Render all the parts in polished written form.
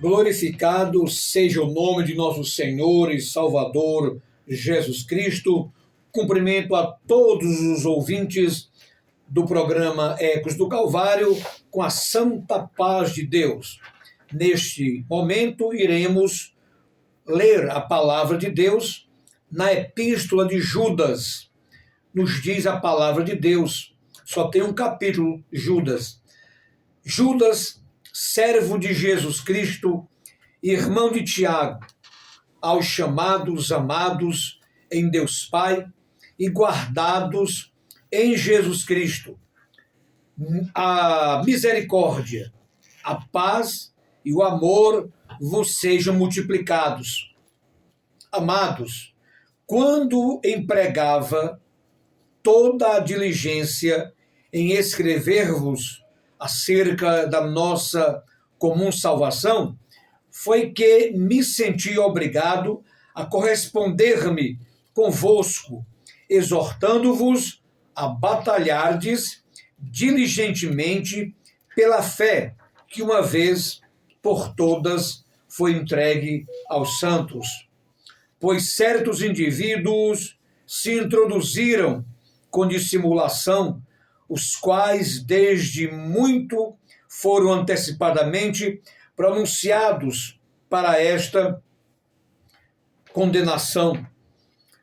Glorificado seja o nome de nosso Senhor e Salvador Jesus Cristo. Cumprimento a todos os ouvintes do programa Ecos do Calvário com a santa paz de Deus. Neste momento iremos ler a palavra de Deus na epístola de Judas. Nos diz a palavra de Deus, só tem um capítulo, Judas. Judas, servo de Jesus Cristo, irmão de Tiago, aos chamados, amados em Deus Pai e guardados em Jesus Cristo, a misericórdia, a paz e o amor vos sejam multiplicados. Amados, quando empregava toda a diligência em escrever-vos acerca da nossa comum salvação, foi que me senti obrigado a corresponder-me convosco, exortando-vos a batalhardes diligentemente pela fé que uma vez por todas foi entregue aos santos. Pois certos indivíduos se introduziram com dissimulação, os quais desde muito foram antecipadamente pronunciados para esta condenação.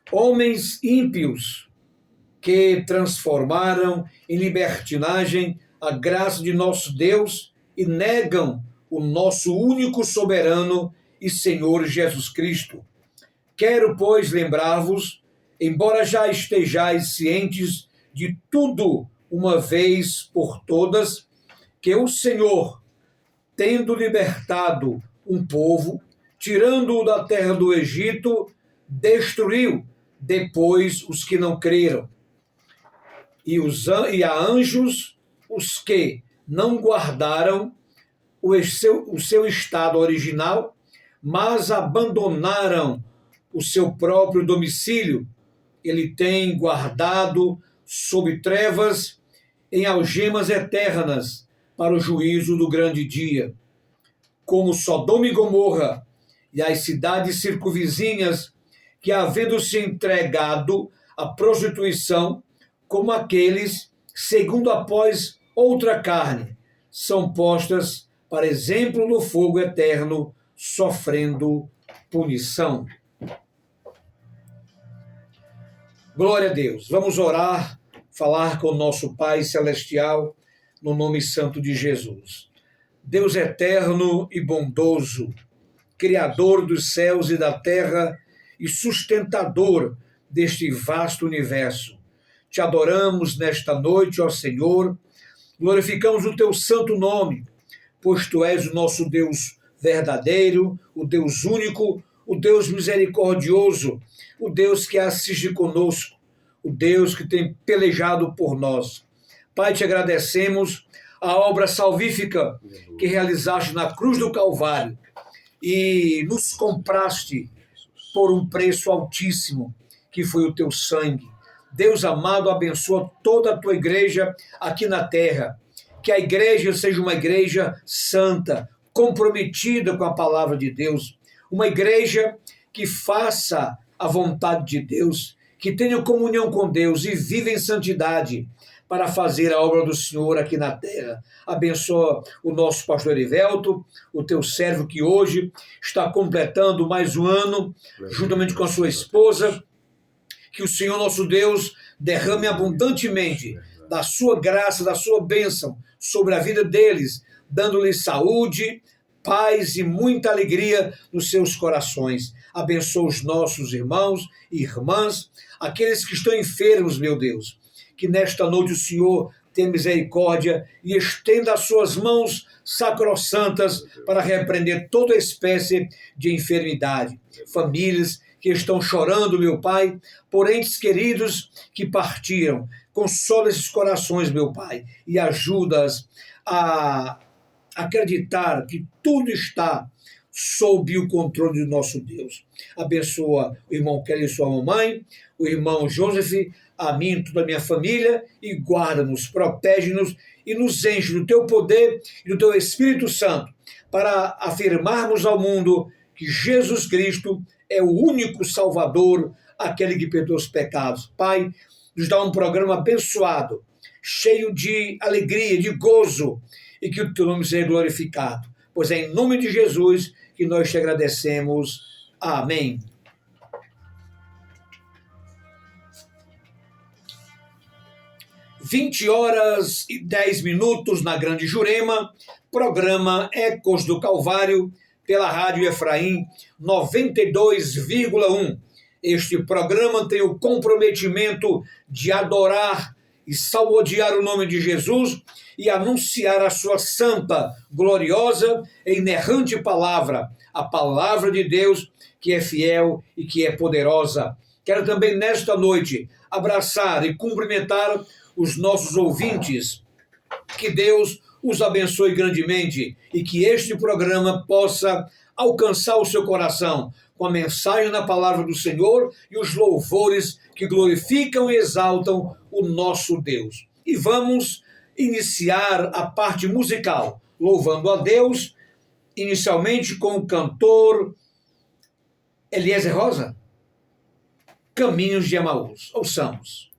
Homens ímpios que transformaram em libertinagem a graça de nosso Deus e negam o nosso único soberano e Senhor Jesus Cristo. Quero, pois, lembrar-vos, embora já estejais cientes de tudo uma vez por todas, que o Senhor, tendo libertado um povo, tirando-o da terra do Egito, destruiu depois os que não creram. E a anjos os que não guardaram o seu estado original, mas abandonaram o seu próprio domicílio. Ele tem guardado sob trevas em algemas eternas para o juízo do grande dia. Como Sodoma e Gomorra e as cidades circunvizinhas, que havendo se entregado à prostituição, como aqueles, segundo após outra carne, são postas para exemplo no fogo eterno, sofrendo punição. Glória a Deus. Vamos orar, falar com o nosso Pai Celestial, no nome santo de Jesus. Deus eterno e bondoso, Criador dos céus e da terra e sustentador deste vasto universo, te adoramos nesta noite, ó Senhor, glorificamos o teu santo nome, pois tu és o nosso Deus verdadeiro, o Deus único, o Deus misericordioso, o Deus que assiste conosco, o Deus que tem pelejado por nós. Pai, te agradecemos a obra salvífica que realizaste na cruz do Calvário e nos compraste por um preço altíssimo, que foi o teu sangue. Deus amado, abençoa toda a tua igreja aqui na terra, que a igreja seja uma igreja santa, comprometida com a palavra de Deus, uma igreja que faça a vontade de Deus, que tenha comunhão com Deus e viva em santidade para fazer a obra do Senhor aqui na terra. Abençoa o nosso pastor Erivelto, o teu servo que hoje está completando mais um ano, juntamente com a sua esposa. Que o Senhor nosso Deus derrame abundantemente da sua graça, da sua bênção sobre a vida deles, dando-lhes saúde, paz e muita alegria nos seus corações. Abençoa os nossos irmãos e irmãs, aqueles que estão enfermos, meu Deus. Que nesta noite o Senhor tenha misericórdia e estenda as suas mãos sacrossantas para repreender toda espécie de enfermidade. Famílias que estão chorando, meu Pai, por entes queridos que partiram. Consola esses corações, meu Pai, e ajuda-os a acreditar que tudo está sob o controle do nosso Deus. Abençoa o irmão Kelly e sua mamãe, o irmão Joseph, a mim e toda a minha família, e guarda-nos, protege-nos e nos enche do teu poder e do teu Espírito Santo, para afirmarmos ao mundo que Jesus Cristo é o único Salvador, aquele que perdoa os pecados. Pai, nos dá um programa abençoado, cheio de alegria, de gozo, e que o teu nome seja glorificado. Pois é em nome de Jesus que nós te agradecemos. Amém. (20h10) na Grande Jurema, programa Ecos do Calvário, pela Rádio Efraim 92,1. Este programa tem o comprometimento de adorar e salmodiar o nome de Jesus e anunciar a sua santa, gloriosa e inerrante palavra, a palavra de Deus, que é fiel e que é poderosa. Quero também, nesta noite, abraçar e cumprimentar os nossos ouvintes. Que Deus os abençoe grandemente e que este programa possa alcançar o seu coração com a mensagem da palavra do Senhor e os louvores que glorificam e exaltam o nosso Deus. E vamos iniciar a parte musical, louvando a Deus, inicialmente com o cantor Eliezer Rosa, Caminhos de Emaús. Ouçamos.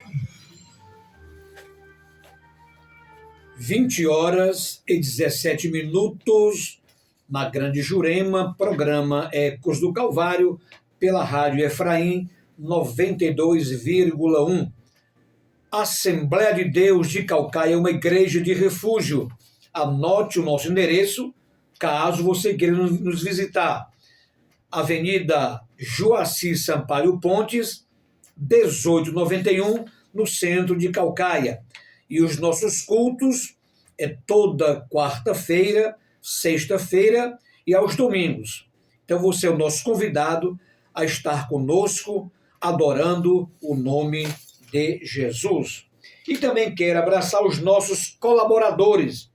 20h17 na Grande Jurema, programa Ecos do Calvário, pela Rádio Efraim 92,1. Assembleia de Deus de Caucaia é uma igreja de refúgio. Anote o nosso endereço, caso você queira nos visitar. Avenida Joaci Sampaio Pontes, 1891, no centro de Caucaia. E os nossos cultos é toda quarta-feira, sexta-feira e aos domingos. Então você é o nosso convidado a estar conosco, adorando o nome de Jesus. E também quero abraçar os nossos colaboradores,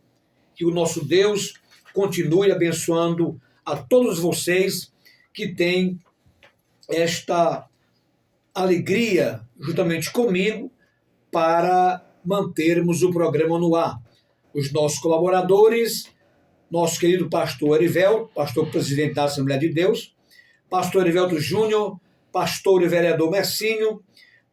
que o nosso Deus continue abençoando a todos vocês que têm esta alegria, juntamente comigo, para mantermos o programa no ar. Os nossos colaboradores, nosso querido pastor Erivelto, pastor presidente da Assembleia de Deus, pastor Erivelto Júnior, pastor e vereador Messinho,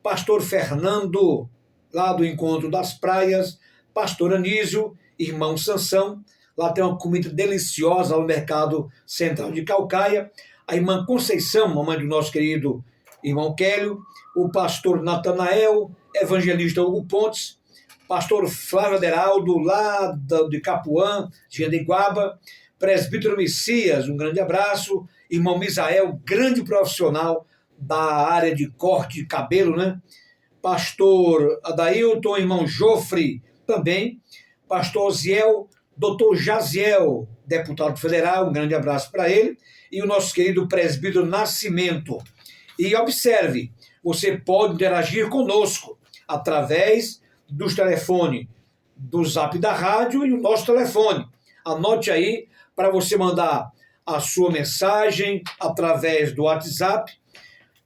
pastor Fernando, lá do Encontro das Praias, pastor Anísio, irmão Sansão, lá tem uma comida deliciosa no Mercado Central de Caucaia, a irmã Conceição, mamãe do nosso querido irmão Kélio, o pastor Natanael, evangelista Hugo Pontes, pastor Flávio Aderaldo, lá de Capuã, de Jandeguaba, presbítero Messias, um grande abraço, irmão Misael, grande profissional da área de corte de cabelo, né? Pastor Adailton, irmão Jofre, também, pastor Oziel, doutor Jaziel, deputado federal, um grande abraço para ele, e o nosso querido presbítero Nascimento. E observe, você pode interagir conosco através dos telefones do Zap da rádio e o nosso telefone. Anote aí para você mandar a sua mensagem através do WhatsApp,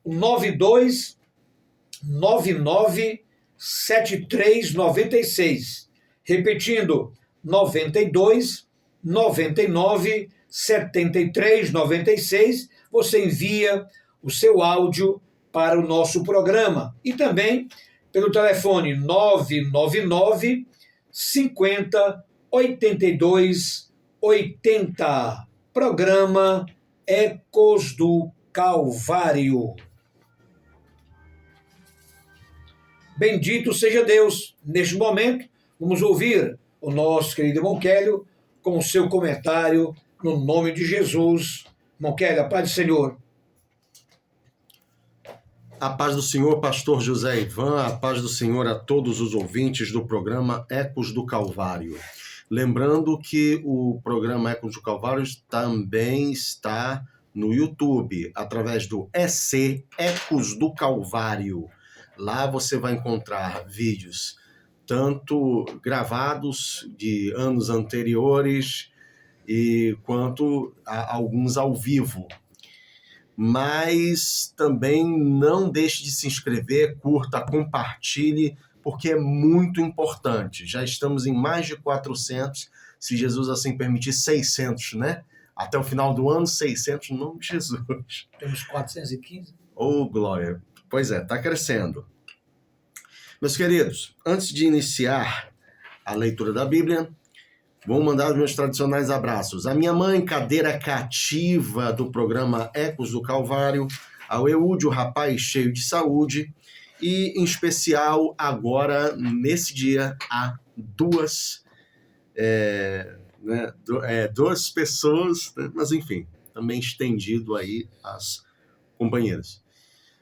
92997396. Repetindo, 92997396. Você envia o seu áudio para o nosso programa. E também pelo telefone 999 50 82 80. Programa Ecos do Calvário. Bendito seja Deus. Neste momento, vamos ouvir o nosso querido irmão Kélio com o seu comentário no nome de Jesus. Irmão Kélio, a paz do Senhor. A paz do Senhor, pastor José Ivan, a paz do Senhor a todos os ouvintes do programa Ecos do Calvário. Lembrando que o programa Ecos do Calvário também está no YouTube, através do EC Ecos do Calvário. Lá você vai encontrar vídeos tanto gravados de anos anteriores quanto alguns ao vivo. mas também não deixe de se inscrever, curta, compartilhe, porque é muito importante. Já estamos em mais de 400, se Jesus assim permitir, 600, né? Até o final do ano, 600, no nome de Jesus. Temos 415. Oh, glória! Pois é, está crescendo. Meus queridos, antes de iniciar a leitura da Bíblia, vou mandar os meus tradicionais abraços à minha mãe, cadeira cativa do programa Ecos do Calvário, ao Eúdio, rapaz cheio de saúde, e em especial agora, nesse dia, a duas pessoas, né? Mas enfim, também estendido aí as companheiras.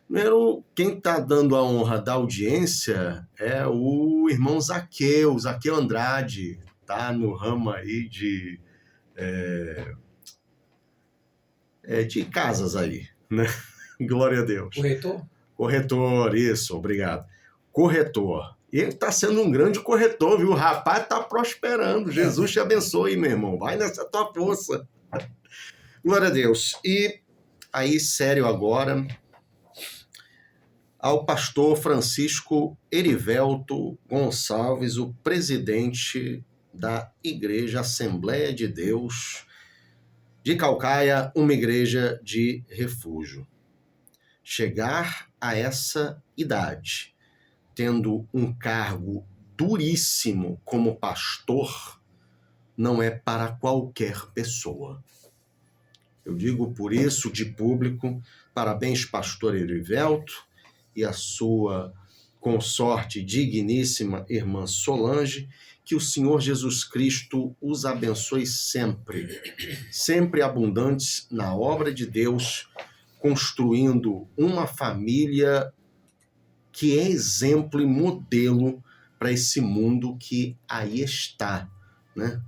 Primeiro, quem está dando a honra da audiência é o irmão Zaqueu Andrade, tá no ramo aí de casas aí, né? Glória a Deus. Corretor, isso, obrigado. Corretor. E ele está sendo um grande corretor, viu? O rapaz está prosperando. Jesus te abençoe, meu irmão. Vai nessa tua força. Glória a Deus. E aí, sério agora, ao pastor Francisco Erivelto Gonçalves, o presidente da Igreja Assembleia de Deus de Caucaia, uma igreja de refúgio. Chegar a essa idade, tendo um cargo duríssimo como pastor, não é para qualquer pessoa. Eu digo por isso de público, parabéns, pastor Erivelto, e a sua consorte digníssima irmã Solange, que o Senhor Jesus Cristo os abençoe sempre, sempre abundantes na obra de Deus, construindo uma família que é exemplo e modelo para esse mundo que aí está, né?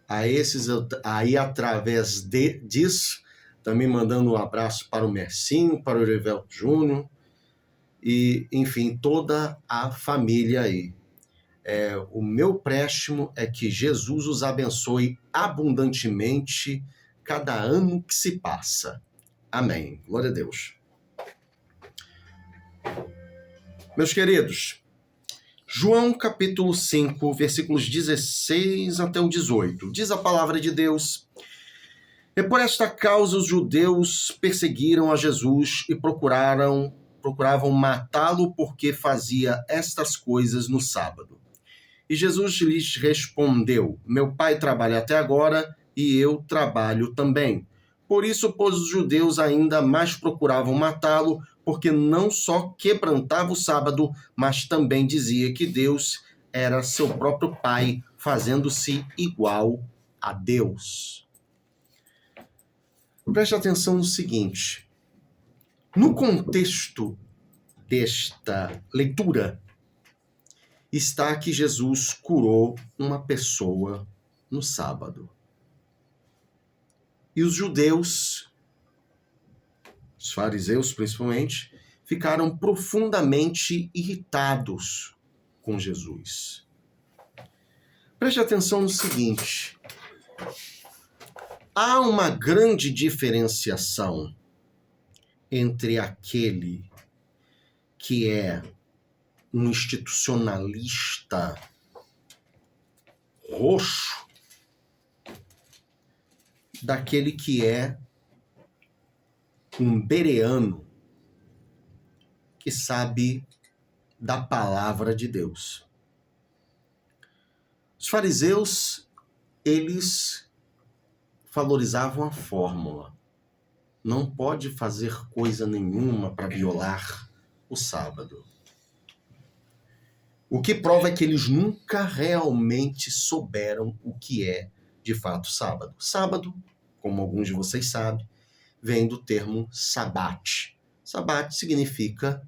Aí, através disso, também mandando um abraço para o Mercinho, para o Erivelto Júnior, e, enfim, toda a família aí. O meu préstimo é que Jesus os abençoe abundantemente cada ano que se passa. Amém. Glória a Deus. Meus queridos, João capítulo 5, versículos 16 até o 18. Diz a palavra de Deus: E por esta causa os judeus perseguiram a Jesus e procuravam matá-lo porque fazia estas coisas no sábado. E Jesus lhes respondeu: Meu pai trabalha até agora e eu trabalho também. Por isso, pois, os judeus ainda mais procuravam matá-lo, porque não só quebrantava o sábado, mas também dizia que Deus era seu próprio pai, fazendo-se igual a Deus. Preste atenção no seguinte: no contexto desta leitura, está que Jesus curou uma pessoa no sábado. E os judeus, os fariseus principalmente, ficaram profundamente irritados com Jesus. Preste atenção no seguinte: há uma grande diferenciação entre aquele que é um institucionalista roxo daquele que é um bereano que sabe da palavra de Deus. Os fariseus, eles valorizavam a fórmula. Não pode fazer coisa nenhuma para violar o sábado. O que prova é que eles nunca realmente souberam o que é, de fato, sábado. Sábado, como alguns de vocês sabem, vem do termo sabate. Sabate significa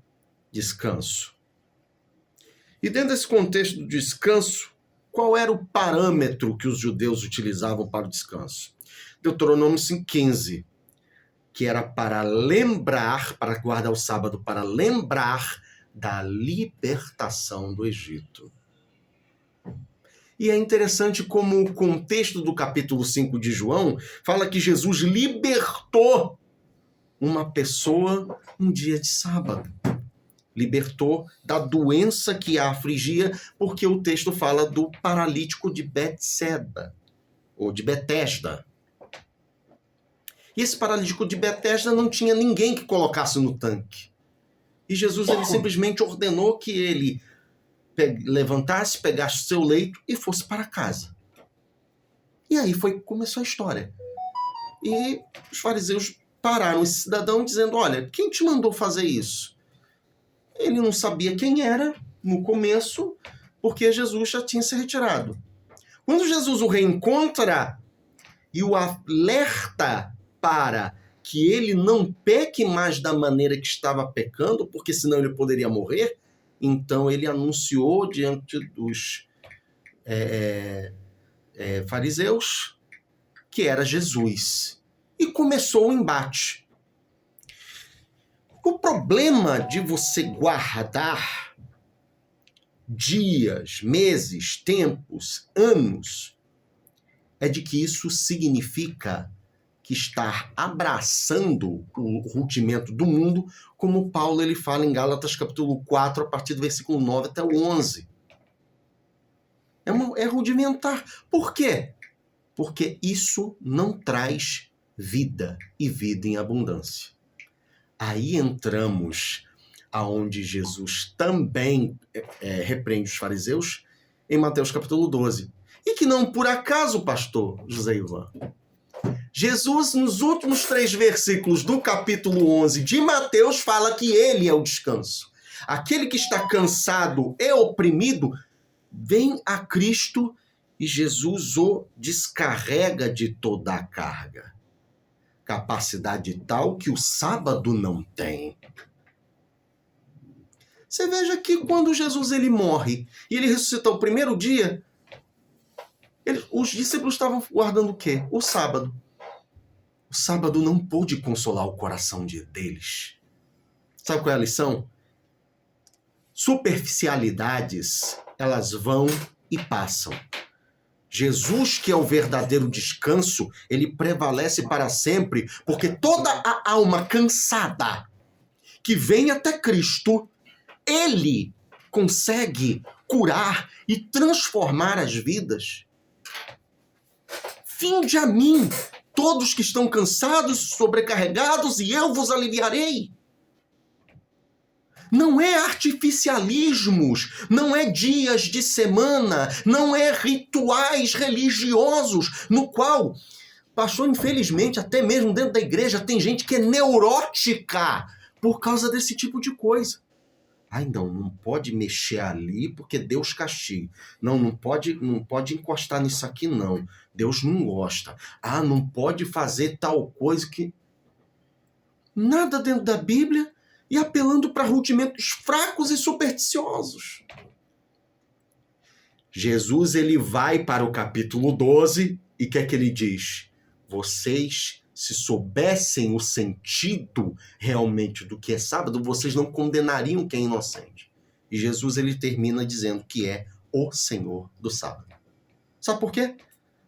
descanso. E dentro desse contexto do descanso, qual era o parâmetro que os judeus utilizavam para o descanso? Deuteronômio 5,15, que era para lembrar, para guardar o sábado, para lembrar da libertação do Egito. E é interessante como o contexto do capítulo 5 de João fala que Jesus libertou uma pessoa um dia de sábado. Libertou da doença que a afligia, porque o texto fala do paralítico de Betseba, ou de Betesda. E esse paralítico de Betesda não tinha ninguém que colocasse no tanque. E Jesus ele simplesmente ordenou que ele levantasse, pegasse seu leito e fosse para casa. E aí começou a história. E os fariseus pararam esse cidadão dizendo, olha, quem te mandou fazer isso? Ele não sabia quem era no começo, porque Jesus já tinha se retirado. Quando Jesus o reencontra e o alerta para que ele não peque mais da maneira que estava pecando, porque senão ele poderia morrer, então ele anunciou diante dos fariseus que era Jesus. E começou o embate. O problema de você guardar dias, meses, tempos, anos, é de que isso significa que estar abraçando o rudimento do mundo, como Paulo ele fala em Gálatas capítulo 4, a partir do versículo 9 até o 11. É rudimentar. Por quê? Porque isso não traz vida e vida em abundância. Aí entramos aonde Jesus também repreende os fariseus em Mateus capítulo 12. E que não por acaso, pastor José Ivan, Jesus, nos últimos 3 versículos do capítulo 11 de Mateus, fala que ele é o descanso. Aquele que está cansado e oprimido, vem a Cristo e Jesus o descarrega de toda a carga. Capacidade tal que o sábado não tem. Você veja que quando Jesus ele morre e ele ressuscita o primeiro dia, os discípulos estavam guardando o quê? O sábado. O sábado não pôde consolar o coração deles. Sabe qual é a lição? Superficialidades, elas vão e passam. Jesus, que é o verdadeiro descanso, ele prevalece para sempre, porque toda a alma cansada que vem até Cristo, ele consegue curar e transformar as vidas. Vinde a mim, todos que estão cansados, sobrecarregados, e eu vos aliviarei. Não é artificialismos, não é dias de semana, não é rituais religiosos, no qual, pastor, infelizmente, até mesmo dentro da igreja, tem gente que é neurótica por causa desse tipo de coisa. Ai, não pode mexer ali porque Deus castiga. Não pode encostar nisso aqui, não. Deus não gosta. Ah, não pode fazer tal coisa que... Nada dentro da Bíblia e apelando para rudimentos fracos e supersticiosos. Jesus, ele vai para o capítulo 12 e o que é que ele diz? Vocês, se soubessem o sentido realmente do que é sábado, vocês não condenariam quem é inocente. E Jesus, ele termina dizendo que é o Senhor do sábado. Sabe por quê?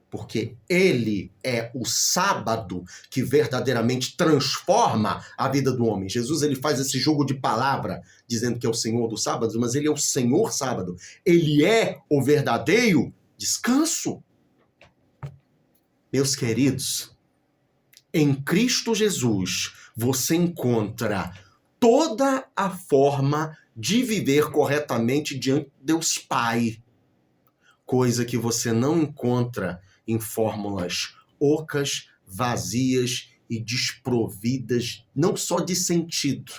Porque ele é o sábado que verdadeiramente transforma a vida do homem. Jesus, ele faz esse jogo de palavra, dizendo que é o Senhor do sábado, mas ele é o Senhor sábado. Ele é o verdadeiro descanso. Meus queridos, em Cristo Jesus, você encontra toda a forma de viver corretamente diante de Deus Pai. Coisa que você não encontra em fórmulas ocas, vazias e desprovidas, não só de sentido,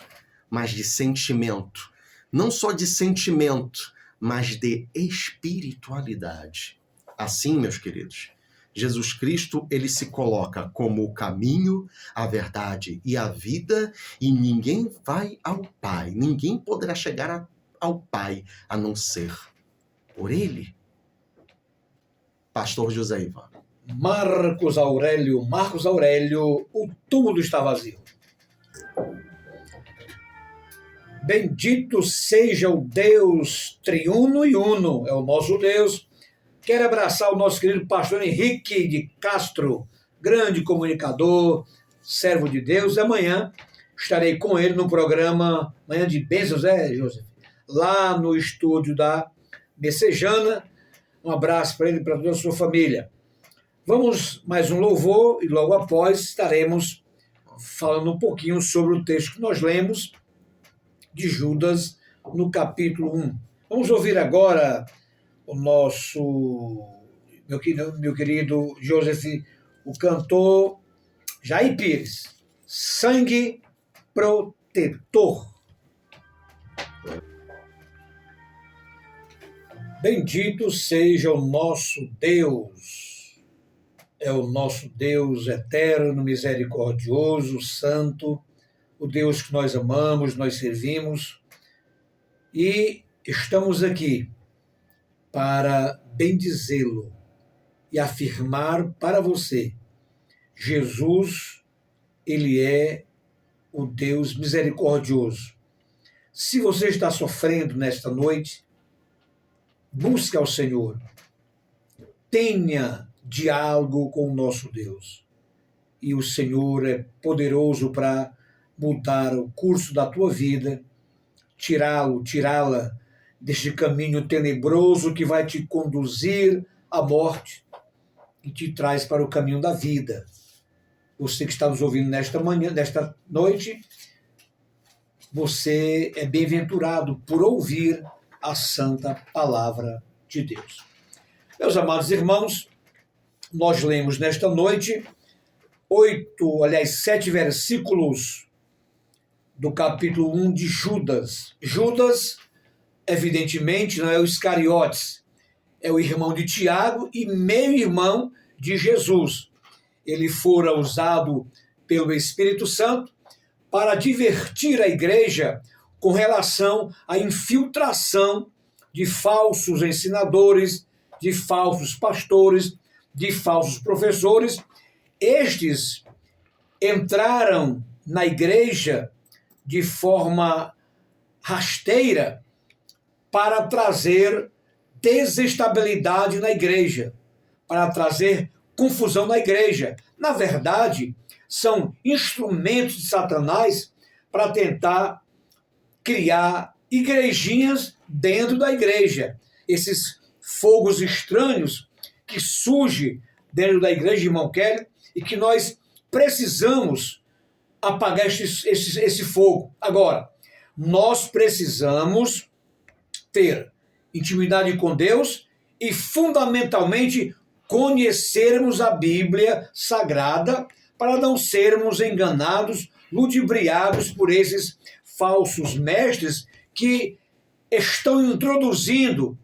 mas de sentimento. Não só de sentimento, mas de espiritualidade. Assim, meus queridos, Jesus Cristo, ele se coloca como o caminho, a verdade e a vida, e ninguém vai ao Pai, ninguém poderá chegar ao Pai a não ser por ele. Pastor José Ivan. Marcos Aurélio, o túmulo está vazio. Bendito seja o Deus triuno e uno, é o nosso Deus. Quero abraçar o nosso querido pastor Henrique de Castro, grande comunicador, servo de Deus. E amanhã estarei com ele no programa Manhã de Bênçãos, José? Lá no estúdio da Messejana. Um abraço para ele e para toda a sua família. Vamos mais um louvor e logo após estaremos falando um pouquinho sobre o texto que nós lemos de Judas no capítulo 1. Vamos ouvir agora o meu querido Joseph, o cantor Jair Pires, Sangue Protetor. Bendito seja o nosso Deus, é o nosso Deus eterno, misericordioso, santo, o Deus que nós amamos, nós servimos, e estamos aqui para bendizê-lo e afirmar para você, Jesus, ele é o Deus misericordioso. Se você está sofrendo nesta noite, busque ao Senhor, tenha diálogo com o nosso Deus, e o Senhor é poderoso para mudar o curso da tua vida, tirá-la deste caminho tenebroso que vai te conduzir à morte e te traz para o caminho da vida. Você que está nos ouvindo nesta noite, você é bem-aventurado por ouvir a santa palavra de Deus. Meus amados irmãos, nós lemos nesta noite 7 versículos do capítulo 1 de Judas. Judas, evidentemente, não é o Iscariotes, é o irmão de Tiago e meio-irmão de Jesus. Ele fora usado pelo Espírito Santo para divertir a igreja com relação à infiltração de falsos ensinadores, de falsos pastores, de falsos professores. Estes entraram na igreja de forma rasteira para trazer desestabilidade na igreja, para trazer confusão na igreja. Na verdade, são instrumentos de Satanás para tentar criar igrejinhas dentro da igreja. Esses fogos estranhos que surgem dentro da igreja, irmão Kelly, e que nós precisamos apagar esse fogo. Agora, nós precisamos ter intimidade com Deus e, fundamentalmente, conhecermos a Bíblia Sagrada para não sermos enganados, ludibriados por esses falsos mestres que estão introduzindo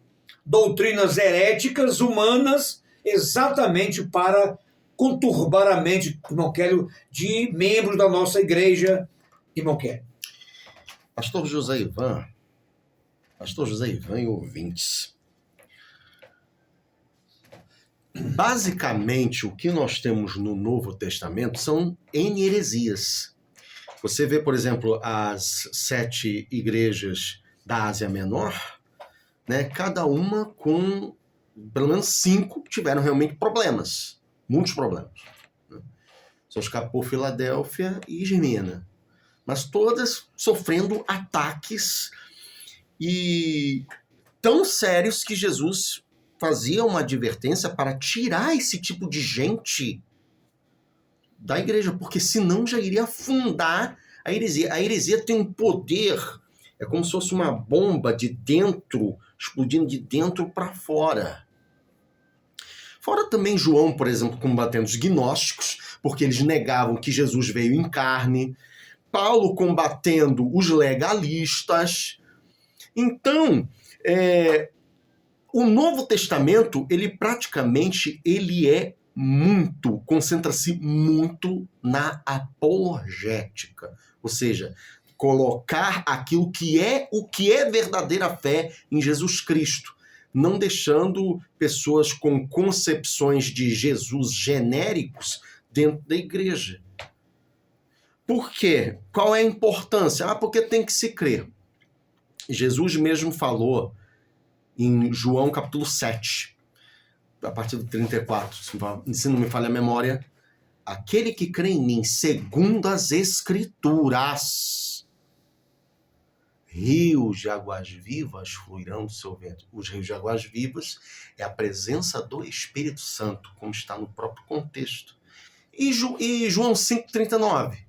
doutrinas heréticas humanas exatamente para conturbar a mente, irmão Kelly, de membros da nossa igreja, irmão Kelly. Pastor José Ivan e ouvintes, basicamente o que nós temos no Novo Testamento são N heresias. Você vê, por exemplo, as 7 igrejas da Ásia Menor, né, cada uma com, pelo menos 5, tiveram realmente problemas, muitos problemas. Né? Só escapou Filadélfia e Esmirna, mas todas sofrendo ataques e tão sérios que Jesus fazia uma advertência para tirar esse tipo de gente da igreja, porque senão já iria afundar a heresia. A heresia tem um poder, é como se fosse uma bomba de dentro, explodindo de dentro para fora. Fora também João, por exemplo, combatendo os gnósticos, porque eles negavam que Jesus veio em carne. Paulo combatendo os legalistas. Então, o Novo Testamento, ele concentra-se muito na apologética, ou seja, colocar aquilo que é verdadeira fé em Jesus Cristo, não deixando pessoas com concepções de Jesus genéricos dentro da igreja. Por quê? Qual é a importância? Porque tem que se crer. Jesus mesmo falou em João capítulo 7, a partir do 34, se não me falha a memória, aquele que crê em mim, segundo as Escrituras, rios de águas vivas fluirão do seu ventre. Os rios de águas vivas é a presença do Espírito Santo, como está no próprio contexto. E João 5,39,